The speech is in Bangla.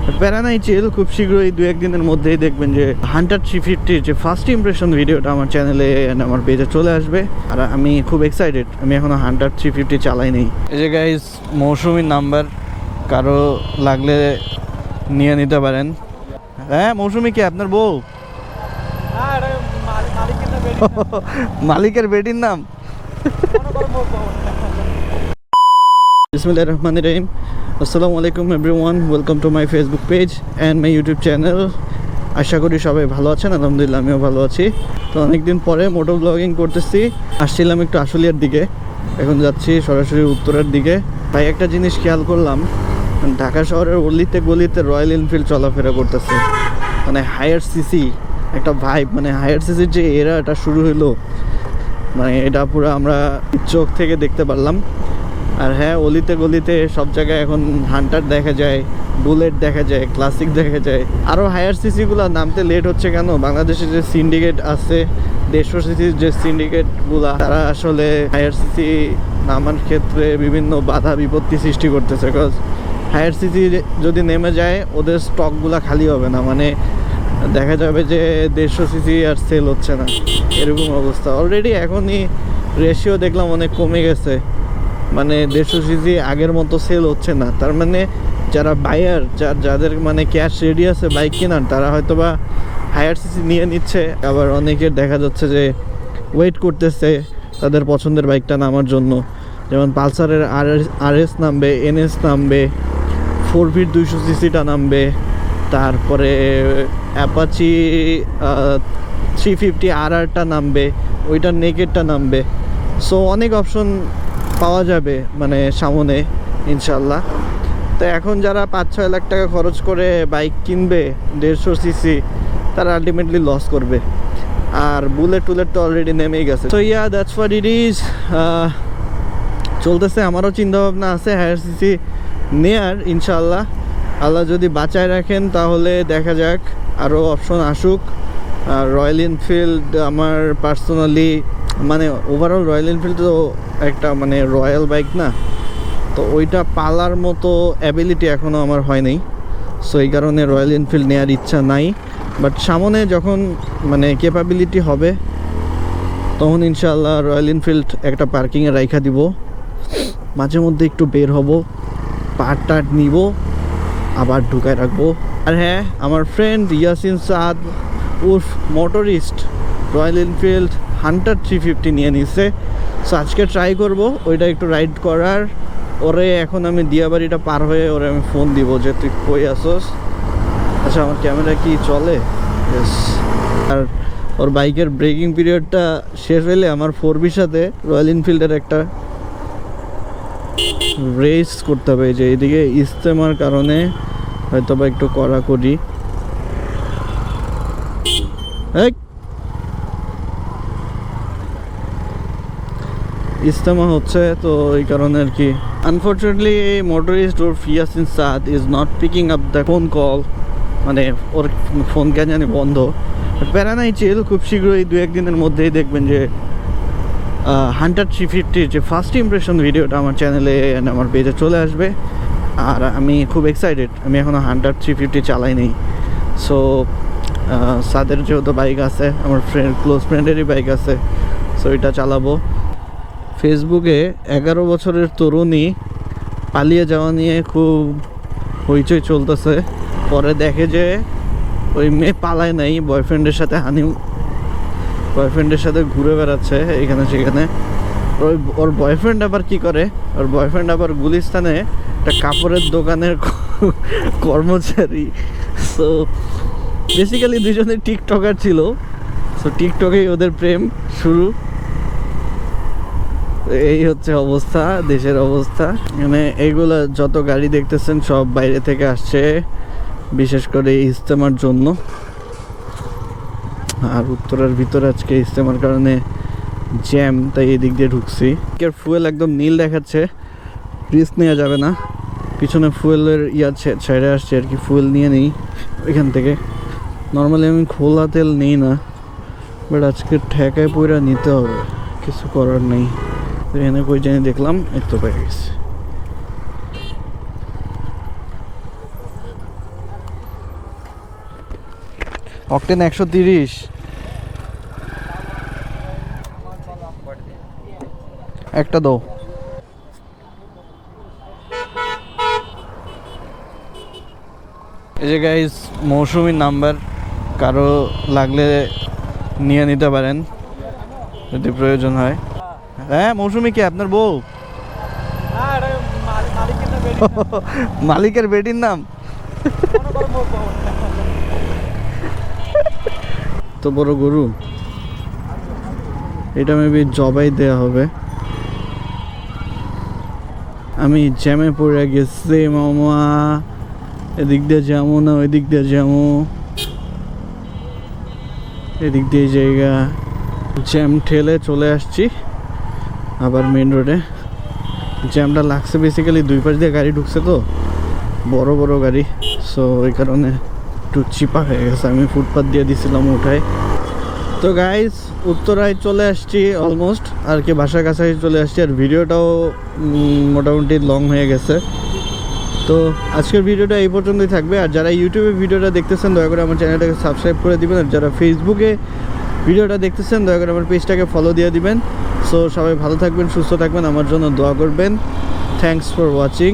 প্যারা নাই, চিল। খুব শীঘ্রই 2-1 দিনের মধ্যেই দেখবেন যে হান্টার 350 যে ফার্স্ট ইমপ্রেশন ভিডিওটা আমার চ্যানেলে আমার পেজে চলে আসবে। আর আমি খুব এক্সাইটেড। আমি এখনো হান্টার 350 চালাই নেই। এই যে গাইস, মৌসুমীর নাম্বার, কারো লাগলে নিয়ে নিতে পারেন। হ্যাঁ, মৌসুমী কি আপনার বউ? মালিকের বেটির নাম। বিসমিল্লাহির রহমানির রহিম। আসসালামু আলাইকুম everyone, welcome to my Facebook page and my YouTube channel. আশা করি সবাই ভালো আছেন। আলহামদুলিল্লাহ, আমিও ভালো আছি। তো অনেকদিন পরে মোটো ব্লগিং করতেছি। আসছিলাম একটু আশুলিয়ার দিকে, এখন যাচ্ছি সরাসরি উত্তরের দিকে। তাই একটা জিনিস খেয়াল করলাম, ঢাকা শহরের অলিতে গলিতে রয়্যাল এনফিল্ড চলাফেরা করতেছে। মানে হায়ার সিসি একটা ভাইব, মানে হায়ার সিসির যে এরাটা শুরু হইলো, মানে এটা পুরো আমরা চোখ থেকে দেখতে পারলাম। আর হ্যাঁ, অলিতে গলিতে সব জায়গায় এখন হান্টার দেখা যায়, বুলেট দেখা যায়, ক্লাসিক দেখা যায়। আরও হায়ার সিসিগুলো নামতে লেট হচ্ছে কেন? বাংলাদেশে যে সিন্ডিকেট আছে, 150 সিসির যে সিন্ডিকেটগুলা, তারা আসলে হায়ার সিসি নামার ক্ষেত্রে বিভিন্ন বাধা বিপত্তি সৃষ্টি করতেছে। বিকজ হায়ার সিসি যদি নেমে যায়, ওদের স্টকগুলা খালি হবে না। মানে দেখা যাবে যে 150 সিসি আর সেল হচ্ছে না, এরকম অবস্থা। অলরেডি এখনই রেশিও দেখলাম অনেক কমে গেছে। মানে 150 সিসি আগের মতো সেল হচ্ছে না। তার মানে যারা বায়ার, যাদের মানে ক্যাশ রেডি আছে বাইক কেনার, তারা হয়তো বা হায়ার সিসি নিয়ে নিচ্ছে। আবার অনেকের দেখা যাচ্ছে যে ওয়েট করতেছে তাদের পছন্দের বাইকটা নামার জন্য। যেমন পালসারের RS নামবে, NS নামবে, 4 ফিট 200 সিসিটা নামবে, তারপরে অ্যাপাচি 350 RRটা নামবে, ওইটার নেকেটটা নামবে। সো অনেক অপশন পাওয়া যাবে মানে সামনে ইনশাল্লাহ। তো এখন যারা 5-6 লাখ টাকা খরচ করে বাইক কিনবে 150 সিসি, তারা আলটিমেটলি লস করবে। আর বুলেট টুলেট তো অলরেডি নেমেই গেছে। So yeah, that's what it is. চলতেছে। আমারও চিন্তাভাবনা আছে হায়ার সিসি নেয়ার, ইনশাল্লাহ। আল্লাহ যদি বাঁচায় রাখেন তাহলে দেখা যাক, আরও অপশন আসুক। আর রয়্যাল এনফিল্ড আমার পার্সোনালি, মানে ওভারঅল রয়্যাল এনফিল্ড তো একটা মানে রয়্যাল বাইক না, তো ওইটা পালার মতো অ্যাবিলিটি এখনও আমার হয় নাই। সো এই কারণে রয়্যাল এনফিল্ড নেওয়ার ইচ্ছা নাই। বাট সামনে যখন মানে ক্যাপাবিলিটি হবে, তখন ইনশাআল্লাহ রয়্যাল এনফিল্ড একটা পার্কিংয়ে রাইখা দিব। মাঝে মধ্যে একটু বের হব, পার্ট টার্ট নিব, আবার ঢুকায় রাখবো। আর হ্যাঁ, আমার ফ্রেন্ড ইয়াসিন সাদ উর্ফ মোটরিস্ট রয়্যাল এনফিল্ড হান্টার 350 নিয়ে নিছে। সো আজকে ট্রাই করব ওইটা একটু রাইড করার। ওরে এখন আমি দিয়াবাড়িটা পার হয়ে ওরে আমি ফোন দিব যে তুই কই আসোস। আচ্ছা, আমার ক্যামেরা কি চলে? ইয়েস। আর ওর বাইকের ব্রেকিং পিরিয়ডটা শেষ হলে আমার 4B's সাথে রয়্যাল এনফিল্ডের একটা রেস করতে হবে। যে এইদিকে ইজতেমার কারণে হয়তো বা একটু কড়াকড়ি। ইজতেমা হচ্ছে, তো এই কারণে আর কি। Unfortunately motorist or Yasin Saad is not picking up the phone call. মানে ওর ফোন কেন জানি বন্ধ। প্যারা নাই, চিল। খুব শীঘ্রই 2-1 দিনের মধ্যেই দেখবেন যে হান্টার 350 যে ফার্স্ট ইমপ্রেশন ভিডিওটা আমার চ্যানেলে আমার পেজে চলে আসবে। আর আমি খুব এক্সাইটেড। আমি এখনও হান্টার 350 চালাই নেই। সো সাদের যেহেতু বাইক আছে, আমার ক্লোজ ফ্রেন্ডেরই বাইক আছে, সো এটা চালাবো। ফেসবুকে 11 বছরের তরুণী পালিয়ে যাওয়া নিয়ে খুব হইচই চলতেছে। পরে দেখে যে ওই মেয়ে পালায় নাই, বয়ফ্রেন্ডের সাথে ঘুরে বেড়াচ্ছে এখানে সেখানে। ওর বয়ফ্রেন্ড আবার কি করে, ওর বয়ফ্রেন্ড আবার গুলিস্তানে একটা কাপড়ের দোকানের কর্মচারী। সো বেসিক্যালি দুজনে টিকটকার ছিল। সো টিকটকেই ওদের প্রেম শুরু। এই হচ্ছে অবস্থা, দেশের অবস্থা। মানে এইগুলা যত গাড়ি দেখতেছেন সব বাইরে থেকে আসছে, বিশেষ করে ইজতেমার জন্য। আর উত্তরের ভিতরে আজকে ইজতেমার কারণে জ্যাম, তাই এদিক দিয়ে ঢুকছি। ফুয়েল একদম নীল দেখাচ্ছে, রিস্ক নেওয়া যাবে না। পিছনে ফুয়েলের ছেড়ে আসছে আর কি, ফুয়েল নিয়ে নেই এখান থেকে। নর্মালি আমি খোলা তেল নেই না, বাট আজকে ঠেকায় পয়রা নিতে হবে, কিছু করার নেই। এখানে কই জানি দেখলাম, এই তো পেয়ে গেছে। অকটেন 130। একটা দাও। এই যে গাইস মৌসুমীর নাম্বার, কারো লাগলে নিয়ে নিতে পারেন যদি প্রয়োজন হয়। হ্যাঁ মৌসুমী কি আপনার বউ? মালিকের বেটির নাম। তো বড় গরু, এটা মেবি জবাই দেয়া হবে। আমি জ্যামে পড়ে গেছি মামা, এদিক দিয়ে যাবো না ওই দিক দিয়ে যাবো, এদিক দিয়ে জায়গা জ্যাম ঠেলে চলে আসছি আবার মেন রোডে। জ্যামটা লাগছে বেসিক্যালি দুই পাশ দিয়ে গাড়ি ঢুকছে তো, বড় বড় গাড়ি, সো ওই কারণে একটু চিপা হয়ে গেছে। আমি ফুটপাথ দিয়ে দিছিলাম উঠায়। তো গাইস উত্তরায় চলে আসছি অলমোস্ট, আর কি বাসার কাছাকাছি চলে আসছি। আর ভিডিওটাও মোটামুটি লং হয়ে গেছে। তো আজকের ভিডিওটা এই পর্যন্তই থাকবে। আর যারা ইউটিউবে ভিডিওটা দেখতেছেন দয়া করে আমার চ্যানেলটাকে সাবস্ক্রাইব করে দিবেন, আর যারা ফেসবুকে ভিডিওটা দেখতেছেন দয়া করে আমার পেজটাকে ফলো দিয়ে দিবেন। সো সবাই ভালো থাকবেন, সুস্থ থাকবেন, আমার জন্য দোয়া করবেন। Thanks for watching.